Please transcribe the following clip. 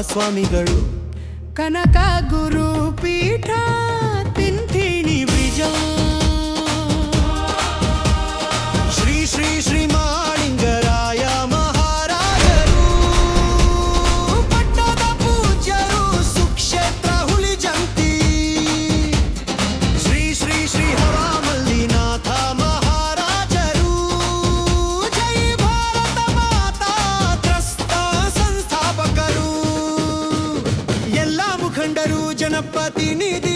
ಮಹಾಸ್ವಾಮಿಗಳು ಕನಕ ಗುರುಪೀಠ ತಿಂಥಿಣಿ ಬ್ರಿಜ ಶ್ರೀ ಶ್ರೀ ಶ್ರೀ ಮಾಳಿಂಗರಾಯ ಮಹಾರಾಜರು ಪಟ್ಟದ ಪೂಜ್ಯರು ಸುಕ್ಷೇತ್ರ ಹುಲಿಜಂತಿ ಶ್ರೀ ಶ್ರೀ ಶ್ರೀ ಹವಾಮಲ್ಲಿನಾಥ ಮಹಾರಾಜರು ಜೈ ಭಾರತ ಮಾತಾ ತ್ರಸ್ತ ಸಂಸ್ಥಾಪಕರು ಎಲ್ಲ ಮುಖಂಡರು ಜನಪ್ರತಿನಿಧಿ